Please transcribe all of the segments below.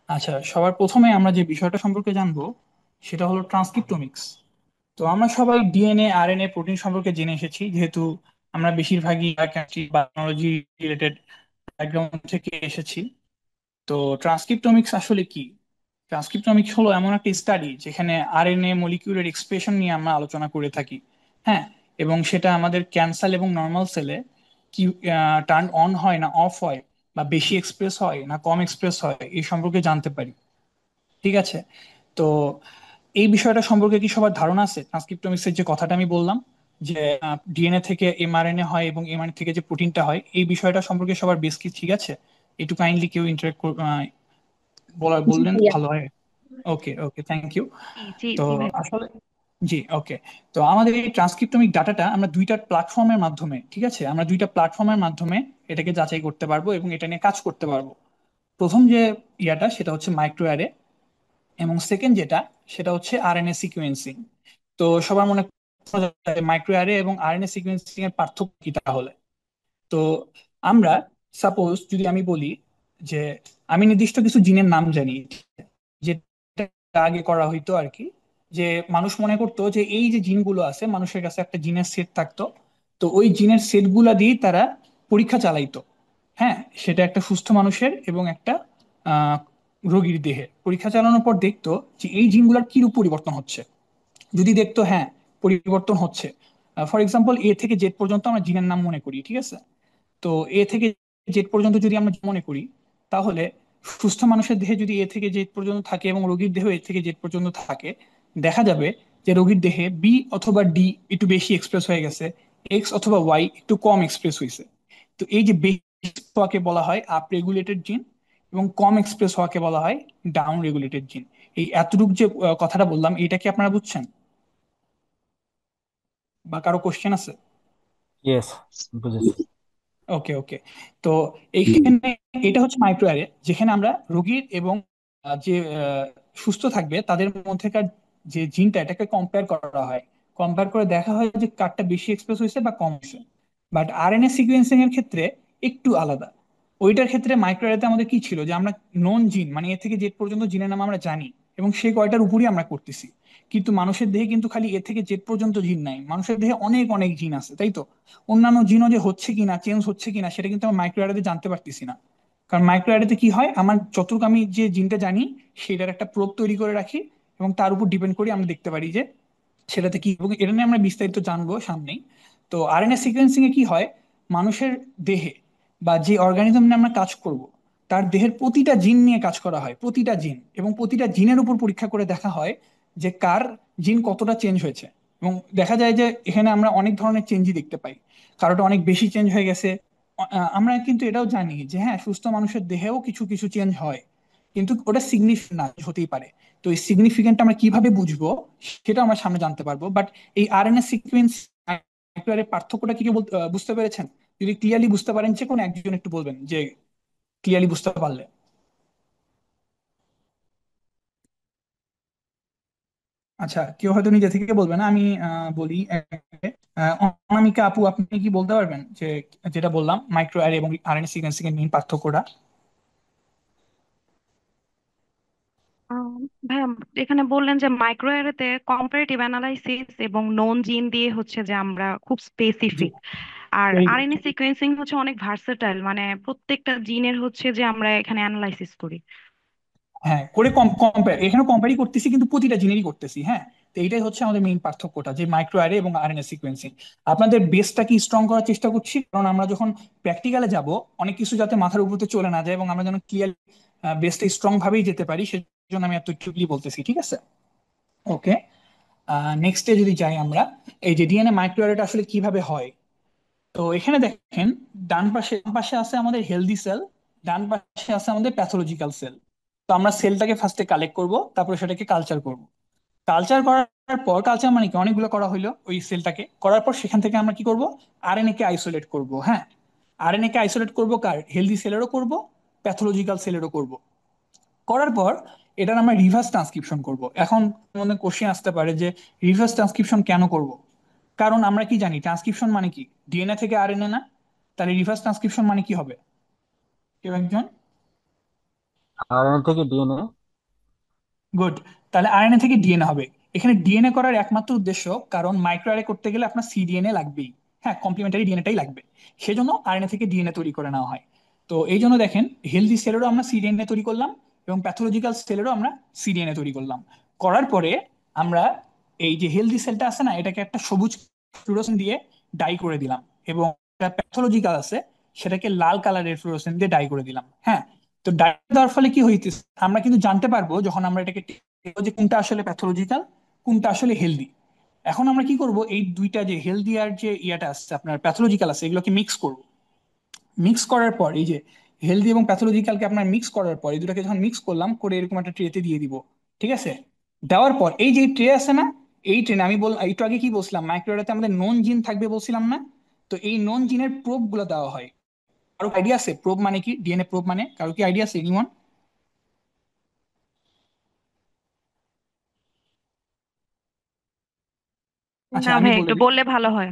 আচ্ছা, সবার প্রথমে আমরা যে বিষয়টা সম্পর্কে জানবো সেটা হলো ট্রান্সক্রিপ্টোমিক্স। তো আমরা সবাই ডিএনএ আরএনএ প্রোটিন সম্পর্কে জেনে এসেছি, যেহেতু আমরা বেশিরভাগই কেমিস্ট্রি বায়োলজি রিলেটেড ব্যাকগ্রাউন্ড থেকে এসেছি। তো ট্রান্সক্রিপ্টোমিক্স আসলে কি? ট্রান্সক্রিপ্টোমিক্স হলো এমন একটা স্টাডি যেখানে আরএনএ মলিকিউলের এক্সপ্রেশন নিয়ে আমরা আলোচনা করে থাকি। হ্যাঁ, এবং সেটা আমাদের ক্যান্সার এবং নর্মাল সেলে কি টার্ন অন হয় না অফ হয়, বা বেশি এক্সপ্রেস হয় না কম এক্সপ্রেস হয়, এই সম্পর্কে জানতে পারি। ঠিক আছে। তো এই বিষয়টা সম্পর্কে কি সবার ধারণা আছে? ট্রান্সক্রিপ্টোমিক্সের যে কথাটা আমি বললাম, যে ডিএনএ থেকে এমআরএনএ হয় এবং এমআরএনএ থেকে যে প্রোটিনটা হয়, এই বিষয়টা সম্পর্কে সবার বেশ কি ঠিক আছে? একটু কাইন্ডলি কেউ ইন্টারেক্ট জি বললেন ভাইয়া। ভালো হয়। ওকে ওকে, থ্যাংক ইউ। জি জি তো জি ভাই। আসলে জি ওকে। তো আমাদের এই ট্রান্সক্রিপ্টমিক ডাটাটা আমরা দুইটা প্ল্যাটফর্মের মাধ্যমে, ঠিক আছে, আমরা দুইটা প্ল্যাটফর্মের মাধ্যমে এটাকে যাচাই করতে পারবো এবং এটা নিয়ে কাজ করতে পারবো। প্রথম যে ইয়াটা সেটা হচ্ছে মাইক্রো অ্যারে, এবং সেকেন্ড যেটা সেটা হচ্ছে আরএনএ সিকোয়েন্সিং। তো সবার মনে মাইক্রো অ্যারে এবং আরএনএ সিকোয়েন্সিং এর পার্থক্য কি তাহলে? তো আমরা সাপোজ যদি আমি বলি যে আমি নির্দিষ্ট কিছু জিনের নাম জানি, যেটা আগে করা হইতো আর কি, যে মানুষ মনে করতো যে এই যে জিনগুলো আছে, মানুষের কাছে একটা জিনের সেট থাকতো। তো ওই জিনের সেট গুলা দিয়েই তারা পরীক্ষা চালাইতো। হ্যাঁ, সেটা একটা সুস্থ মানুষের এবং একটা আহ রোগীর দেহে পরীক্ষা চালানোর পর দেখতো যে এই জিনগুলোর কিরূপ পরিবর্তন হচ্ছে। যদি দেখতো হ্যাঁ পরিবর্তন হচ্ছে, ফর এক্সাম্পল এ থেকে জেড পর্যন্ত আমরা জিনের নাম মনে করি, ঠিক আছে। তো এ থেকে জেড পর্যন্ত যদি আমরা মনে করি, তাহলে সুস্থ মানুষের দেহে যদি এ থেকে জেড পর্যন্ত থাকে এবং রোগীর দেহ এ থেকে জেড পর্যন্ত থাকে, দেখা যাবে যে রোগীর দেহে বি অথবা ডি একটু বেশি এক্সপ্রেস হয়ে গেছে, এক্স অথবা ওয়াই একটু কম এক্সপ্রেস হয়েছে। তো এই যে বেশি হওয়াকে বলা হয় আপ রেগুলেটেড জিন, এবং কম এক্সপ্রেস হওয়াকে বলা হয় ডাউন রেগুলেটেড জিন। এই এতটুকু যে কথাটা বললাম, এটা কি আপনারা বুঝছেন, বা কারো কোশ্চেন আছে? ইয়েস, বুঝেছি। ওকে ওকে। তো এইখানে এটা হচ্ছে মাইক্রো অ্যারে, যেখানে আমরা রোগীর এবং যে সুস্থ থাকবে তাদের মধ্যেকার যে জিনটা, এটাকে কম্পেয়ার করা হয়। কম্পেয়ার করে দেখা হয় যে কারটা বেশি এক্সপ্রেস হয়েছে বা কম হয়েছে। বাট আরএনএ সিকুয়েন্সিং এর ক্ষেত্রে একটু আলাদা। ওইটার ক্ষেত্রে মাইক্রো অ্যারেতে আমাদের কি ছিল, যে আমরা নন জিন মানে এ থেকে জেড পর্যন্ত জিনের নাম আমরা জানি, এবং সেই কয়টার উপরই আমরা করতেছি। কিন্তু মানুষের দেহে কিন্তু খালি এ থেকে জেড পর্যন্ত জিন নাই, মানুষের দেহে অনেক অনেক জিন আছে, তাই তো? অন্যান্য জিনও যে হচ্ছে কিনা, চেঞ্জ হচ্ছে কিনা, সেটা কিন্তু আমরা মাইক্রো অ্যারেতে জানতে পারতেছি না। কারণ মাইক্রো অ্যারেতে কি হয়, আমার যতটুকু আমি যে জিনটা জানি সেটার একটা প্রোব তৈরি করে রাখি, এবং তার উপর ডিপেন্ড করে আমরা দেখতে পারি যে সেটাতে কি, এবং এটা নিয়ে আমরা বিস্তারিত জানবো সামনেই। তো আরএনএ সিকোয়েন্সিং এ কি হয়, মানুষের দেহে বা যে অর্গানিজম নিয়ে আমরা কাজ করব, তার দেহের প্রতিটা জিন নিয়ে কাজ করা হয়, প্রতিটা জিন, এবং প্রতিটা জিনের উপর পরীক্ষা করে দেখা হয় যে কার জিন কতটা চেঞ্জ হয়েছে। এবং দেখা যায় যে এখানে আমরা অনেক ধরনের চেঞ্জই দেখতে পাই। কারোটা অনেক বেশি চেঞ্জ হয়ে গেছে। আমরা কিন্তু এটাও জানি যে হ্যাঁ, সুস্থ মানুষের দেহেও কিছু কিছু চেঞ্জ হয়, কিন্তু ওটা সিগনিফিকেন্ট না হতেই পারে। তো এই সিগনিফিকেন্ট আমরা কিভাবে বুঝবো, সেটা আমরা সামনে জানতে পারবো। বাট এই আরএনএ সিকোয়েন্স পার্থক্যটা কি কেউ বুঝতে পেরেছেন? যদি ক্লিয়ারলি বুঝতে পারেন, যে কোনো একজন একটু বলবেন যে ক্লিয়ারলি বুঝতে পারলে। আচ্ছা, কেউ হয়তো নিজে থেকে বলবে না, আমি বলি অনামিকা আপু, আপনি কি বলতে পারবেন যে যেটা বললাম মাইক্রো অ্যারে এবং আরএনএ সিকোয়েন্সিং এর মেইন পার্থক্যটা? আম, ভাইয়া, এখানে বললেন যে মাইক্রো অ্যারেতে কম্পারেটিভ অ্যানালাইসিস এবং নোন জিন দিয়ে হচ্ছে যে আমরা খুব জি, স্পেসিফিক, আর ভেরি গুড। আরএনএ সিকোয়েন্সিং হচ্ছে অনেক ভার্সেটাইল, মানে প্রত্যেকটা জিনের হচ্ছে যে আমরা এখানে অ্যানালাইসিস করি। হ্যাঁ, করে কম্পেয়ার, এখানে কম্পেয়ারই করতেছি কিন্তু প্রতিটা জিনেরই করতেছি। হ্যাঁ, তো এইটাই হচ্ছে আমাদের মেইন পার্থক্যটা, যে মাইক্রো অ্যারে এবং আরএনএ সিকোয়েন্সিং। আপনাদের বেসটা কি স্ট্রং করার চেষ্টা করছি, কারণ আমরা যখন প্র্যাকটিক্যালে যাব, অনেক কিছু যাতে মাথার উপরে চলে না যায় এবং আমরা যেন ক্লিয়ার বেসটা স্ট্রং ভাবেই যেতে পারি, সেজন্য আমি এত ট্রিপলি বলতেছি, ঠিক আছে। ওকে। নেক্সটে যদি যাই আমরা, এই যে ডিএনএ মাইক্রো অ্যারেটা আসলে কিভাবে হয়। তো এখানে দেখেন, ডান পাশে আছে আমাদের হেলদি সেল, ডান পাশে আছে আমাদের প্যাথোলজিক্যাল সেল। তো আমরা সেলটাকে ফার্স্টে কালেক্ট করব, তারপরে সেটাকে কালচার করব। কালচার করার পর, কালচার মানে কি, অনেকগুলো করা হইলো, ওই সেলটাকে করার পর সেখান থেকে আমরা কি করব, আরএনএ কে আইসোলেট করব। হ্যাঁ, আরএনএ কে আইসোলেট করব, কার, হেলদি সেলেরও করব, প্যাথোলজিক্যাল সেলেরও করব। করার পর এটার আমরা রিভার্স ট্রান্সক্রিপশন করব। এখন মনে কোশ্চেন আসতে পারে যে রিভার্স ট্রান্সক্রিপশন কেন করব? কারণ আমরা কি জানি ট্রান্সক্রিপশন মানে কি, ডিএনএ থেকে আরএনএ না? তাহলে রিভার্স ট্রান্সক্রিপশন মানে কি হবে, কেউ একজন? আরএনএ থেকে ডিএনএ। গুড। তাহলে আরএনএ থেকে ডিএনএ হবে। এখানে ডিএনএ করার একমাত্র উদ্দেশ্য, কারণ মাইক্রো আরএ করতে গেলে আপনার সিডিএনএ লাগবেই। হ্যাঁ, কমপ্লিমেন্টারি ডিএনএটাই লাগবে। সেজন্য আরএনএ থেকে ডিএনএ তৈরি করে নেওয়া হয়। তো এই জন্য দেখেন, হেলদি সেলেরও আমরা সিডিএনএ তৈরি করলাম, এবং প্যাথোলজিক্যাল সেলেরও আমরা সিডিএনএ তৈরি করলাম। করার পরে আমরা এই যে হেলদি সেলটা আছে না, এটাকে একটা সবুজ ফ্লুরোসেন্ট দিয়ে ডাই করে দিলাম, এবং প্যাথোলজিক্যাল আছে সেটাকে লাল কালারের ফ্লুরোসেন্ট দিয়ে ডাই করে দিলাম। হ্যাঁ। তো ডাই দেওয়ার ফলে কি হইতেছে, আমরা কিন্তু জানতে পারবো যখন আমরা এটাকে যে কোনটা আসলে প্যাথোলজিক্যাল, কোনটা আসলে হেলদি। এখন আমরা কি করব, এই দুইটা যে হেলদি আর যে ইয়াটা আছে আপনার প্যাথোলজিক্যাল আছে, এগুলোকে মিক্স করব। মিক্স করার পর এই যে হেলদি এবং প্যাথোলজিক্যালকে আপনার মিক্স করার পর, এই দুটাকে যখন মিক্স করলাম করে এরকম একটা ট্রেতে দিয়ে দিব। ঠিক আছে। দেওয়ার পর এই যে ট্রে আছে না, এই ট্রেনে আমি একটু আগে কি বলছিলাম, মাইক্রোওয়েভে আমাদের নন জিন থাকবে বলছিলাম না? তো এই নন জিনের প্রোব গুলো দেওয়া হয়। কারো আইডিয়া আছে প্রোব মানে কি, ডিএনএ প্রোব মানে? কারো কি আইডিয়া আছে, এনিওয়ান? আচ্ছা, না আমি ভাই, বলে একটু দিই। বললে ভালো হয়।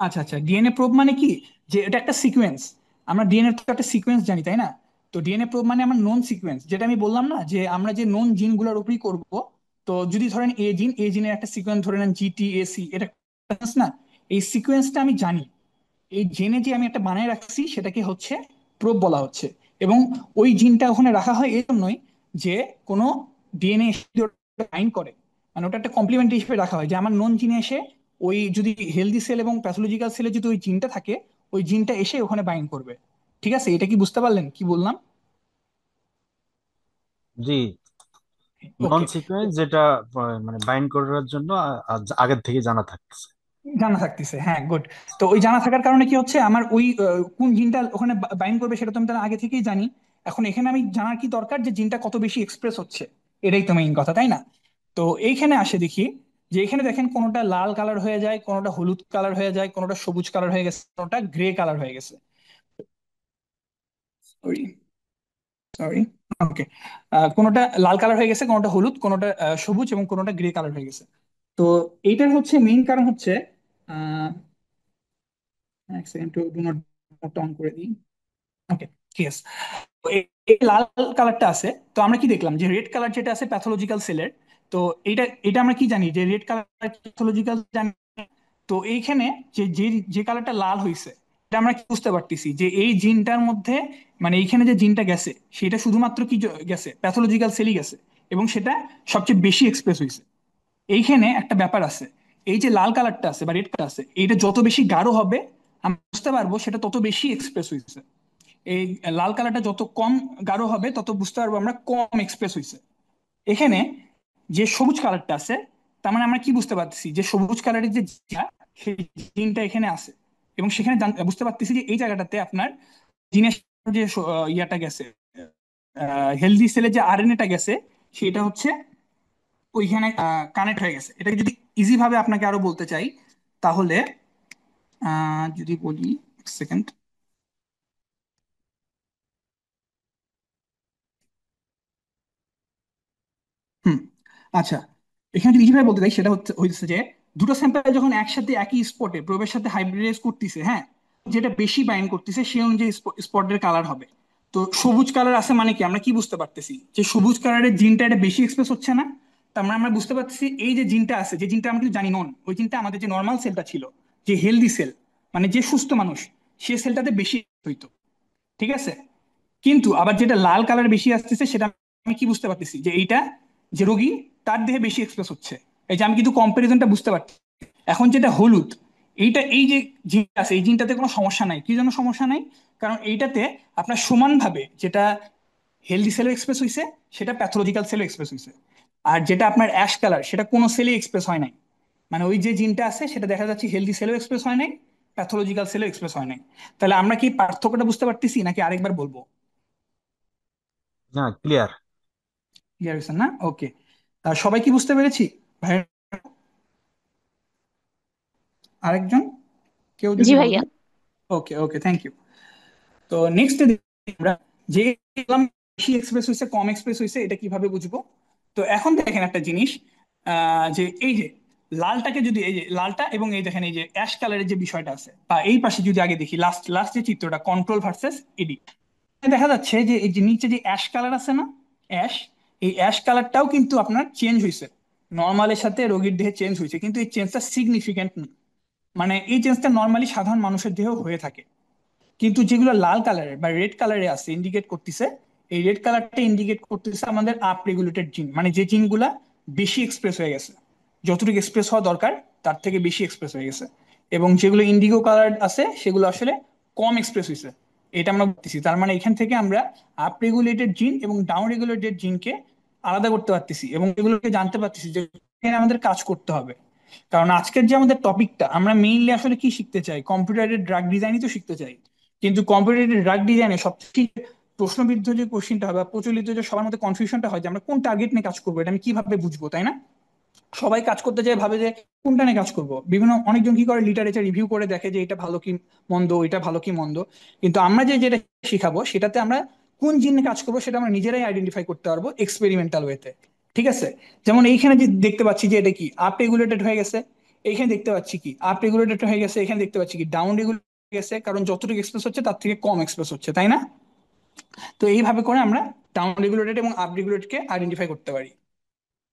আচ্ছা আচ্ছা, ডিএনএ প্রোব মানে কি, যে এটা একটা সিকোয়েন্স। আমরা ডিএনএ তো একটা সিকোয়েন্স জানি, তাই না? তো ডিএনএ প্রোব মানে আমার নোন সিকোয়েন্স, যেটা আমি বললাম না যে আমরা যে নোন জিনগুলোর উপরই করব। তো যদি ধরেন এ জিনের একটা সিকোয়েন্স ধরে নেন জিটিএসি, এটা একটা sequence না? এই সিকোয়েন্সটা আমি জানি, এই জেনে যে আমি একটা বানায় রাখছি সেটাকে হচ্ছে প্রোব বলা হচ্ছে। এবং ওই জিনটা ওখানে রাখা হয় এই জন্যই যে কোনো ডিএনএ বাইন্ড করে, মানে ওটা একটা কমপ্লিমেন্টারি হিসেবে রাখা হয়, যে আমার নন জিনে এসে ওই যদি হেলদি সেল এবং প্যাথোলজিক্যাল সেলে যদি ওই জিনটা থাকে, ওই জিনটা এসে ওখানে বাইন্ড করবে। ঠিক আছে, এটা কি বুঝতে পারলেন কি বললাম? জি। নন ওকে। সিকোয়েন্স যেটা মানে বাইন্ড করার জন্য আগের থেকে জানা থাকতেছে। জানা থাকতেছে, হ্যাঁ, গুড। তো ওই জানা থাকার কারণে কি হচ্ছে, আমার ওই কোন জিনটা ওখানে বাইন্ড করবে সেটা তো আমি তার আগে থেকেই জানি। এখন এখানে আমি জানার কি দরকার, যে জিনটা কত বেশি এক্সপ্রেস হচ্ছে। এটাই তো মেইন কথা, তাই না? তো এইখানে আসে দেখি, যে এখানে দেখেন কোনোটা লাল কালার হয়ে যায়, কোনোটা হলুদ কালার হয়ে যায়, কোনোটা সবুজ কালার হয়ে গেছে, কোনোটা গ্রে কালার হয়ে গেছে। Sorry, sorry. ওকে। কোনোটা লাল কালার হয়ে গেছে, কোনোটা হলুদ, কোনোটা সবুজ, এবং কোনোটা গ্রে কালার হয়ে গেছে। তো এইটার হচ্ছে মেইন কারণ হচ্ছে, আহ এক সেকেন্ড, ডু নট অন করে দিই। ওকে, ঠিক আছে। তো এই লাল কালারটা আছে, তো আমরা কি দেখলাম যে রেড কালার যেটা আছে প্যাথোলজিক্যাল সেলের। তো এটা এটা আমরা কি জানি, যে রেড কালার প্যাথোলজিক্যাল জানি। তো এইখানে যে যে যে কালারটা লাল হয়েছে, এটা আমরা কি বুঝতে পারতেছি, যে এই জিনটার মধ্যে, মানে এইখানে যে জিনটা গেছে, সেটা শুধুমাত্র কি গেছে, প্যাথোলজিক্যাল সেলই গেছে, এবং সেটা সবচেয়ে বেশি এক্সপ্রেস হয়েছে। এইখানে একটা ব্যাপার আছে, এই যে লাল কালারটা আছে বা রেড কালার আছে, এইটা যত বেশি গাঢ় হবে আমরা বুঝতে পারবো সেটা তত বেশি এক্সপ্রেস হয়েছে। এই লাল কালারটা যত কম গাঢ় হবে তত বুঝতে পারবো আমরা কম এক্সপ্রেস হয়েছে। এখানে যে সবুজ কালারটা আছে, তার মানে আমরা কি বুঝতে পারতেছি, যে সবুজ কালারের যে জিনটা, সেই জিনটা এখানে আছে। এবং সেখানে বুঝতে পারতেছি যে এই জায়গাটাতে আপনার জিনের যে ইয়াটা গেছে, হেলদি সেলে যে আরএনএটা গেছে, সেটা হচ্ছে ওইখানে কানেক্ট হয়ে গেছে। এটাকে যদি ইজি ভাবে আপনাকে আরো বলতে চাই, তাহলে যদি বলি, সেকেন্ড। হুম। আচ্ছা, এখানে যদি ইজিভাবে বলতে চাই, সেটা হচ্ছে যে দুটো স্যাম্পল যখন একসাথে একই স্পটে প্রোবের সাথে হাইব্রিডাইজ করতেছে, হ্যাঁ, যেটা বেশি বাইন্ড করতেছে সেই অনুযায়ী স্পটের কালার হবে। তো সবুজ কালার আছে মানে কি, আমরা কি বুঝতে পারতেছি, যে সবুজ কালারের জিনটা এটা বেশি এক্সপ্রেস হচ্ছে না। তার মানে আমরা বুঝতে পারতেছি এই যে জিনটা আছে, যে জিনটা আমরা কিন্তু জানি নন, ওই জিনটা আমাদের যে নর্মাল সেলটা ছিল, যে হেলদি সেল, মানে যে সুস্থ মানুষ, সে সেলটাতে বেশি হইতো। ঠিক আছে। কিন্তু আবার যেটা লাল কালার বেশি আসতেছে, সেটা আমি কি বুঝতে পারতেছি, যে এইটা যে রোগী, তার দেহে বেশি এক্সপ্রেস হচ্ছে। এই যে আমি কিন্তু কম্পারিজনটা বুঝতে পারছি। এখন যেটা হলুদ, এইটা এই যে জিনটা আছে, এই জিনটাতে কোনো সমস্যা নাই। কি জন্য সমস্যা নাই? কারণ এইটাতে আপনার সমানভাবে যেটা হেলদি সেলও এক্সপ্রেস হয়েছে, সেটা প্যাথোলজিক্যাল সেলও এক্সপ্রেস হয়েছে। আর যেটা আপনার অ্যাশ কালার, সেটা কোনো সেলে এক্সপ্রেস হয় নাই। মানে ওই যে জিনটা আছে সেটা দেখা যাচ্ছে হেলদি সেলও এক্সপ্রেস হয় নাই, প্যাথোলজিক্যাল সেলও এক্সপ্রেস হয় নাই। তাহলে আমরা কি পার্থক্যটা বুঝতে পারতেছি, নাকি আরেকবার বলবো? না, ক্লিয়ার। ক্লিয়ার হয়েছে না? ওকে। সবাই কি বুঝতে পেরেছি ভাই? আরেকজন কেউ জি যদি ভাইয়া। বলেন। ওকে ওকে, থ্যাংক ইউ। তো নেক্সট আমরা যে দেখলাম বেশি এক্সপ্রেস হয়েছে কম এক্সপ্রেস হয়েছে, এটা কিভাবে বুঝবো? তো এখন দেখেন একটা জিনিস, যে এই যে লালটাকে যদি, এই যে লালটা এবং এই দেখেন এই যে অ্যাশ কালারের যে বিষয়টা আছে, বা এই পাশে যদি আগে দেখি, লাস্ট লাস্ট যে চিত্রটা, কন্ট্রোল ভার্সেস এডি, দেখা যাচ্ছে যে এই যে নিচে যে অ্যাশ কালার আছে না, অ্যাশ, এই অ্যাশ কালারটাও কিন্তু আপনার চেঞ্জ হয়েছে, নর্মালের সাথে রোগীর দেহে চেঞ্জ হয়েছে, কিন্তু এই চেঞ্জটা সিগনিফিকেন্ট না। মানে এই চেঞ্জটা নর্মালি সাধারণ মানুষের দেহেও হয়ে থাকে, কিন্তু যেগুলো লাল কালারের বা রেড কালারে আছে ইন্ডিকেট করতেছে, এই রেড কালারটা ইন্ডিকেট করতেছে আমাদের আপ রেগুলেটেড জিন, মানে যে জিনগুলা বেশি এক্সপ্রেস হয়ে গেছে, যতটুকু এক্সপ্রেস হওয়া দরকার তার থেকে বেশি এক্সপ্রেস হয়ে গেছে। এবং যেগুলো ইন্ডিগো কালার আছে সেগুলো আসলে কম এক্সপ্রেস হয়েছে, এটা আমরা বলতেছি। তার মানে এখান থেকে আমরা আপ রেগুলেটেড জিন এবং ডাউন রেগুলেটেড জিনকে আলাদা করতে পারতেছি এবং এগুলোকে জানতে পারতেছি যে এখানে আমাদের কাজ করতে হবে। কারণ আজকের যে আমাদের টপিকটা, আমরা মেইনলি আসলে কি শিখতে চাই, কম্পিউটারের ড্রাগ ডিজাইনই তো শিখতে চাই। কিন্তু কম্পিউটারের ড্রাগ ডিজাইনে সবচেয়ে প্রশ্নবিদ্ধ যে কোশ্চিনটা হয় বা প্রচলিত যে সবার মধ্যে কনফিউশনটা হয় যে আমরা কোন টার্গেট নিয়ে কাজ করবো, এটা আমি কিভাবে বুঝবো, তাই না? সবাই কাজ করতে চায়, ভাবে যে কোনটা নিয়ে কাজ করব, বিভিন্ন অনেকজন কি করে লিটারেচার রিভিউ করে দেখে যে এটা ভালো কি মন্দ, এটা ভালো কি মন্দ। কিন্তু আমরা যে যেটা শিখাবো সেটাতে আমরা কোন জিনে কাজ করবো সেটা আমরা নিজেরাই আইডেন্টিফাই করতে পারবো এক্সপেরিমেন্টাল ওয়েতে। ঠিক আছে? যেমন এইখানে যে দেখতে পাচ্ছি যে এটা কি আপ রেগুলেটেড হয়ে গেছে, এইখানে দেখতে পাচ্ছি কি আপ রেগুলেটেড হয়ে গেছে, এখানে দেখতে পাচ্ছি কি ডাউন রেগুলেটেড হয়ে গেছে, কারণ যতটুকু এক্সপ্রেস হচ্ছে তার থেকে কম এক্সপ্রেস হচ্ছে, তাই না? তো এইভাবে করে আমরা ডাউন রেগুলেটেড এবং আপ রেগুলেটেডকে আইডেন্টিফাই করতে পারি।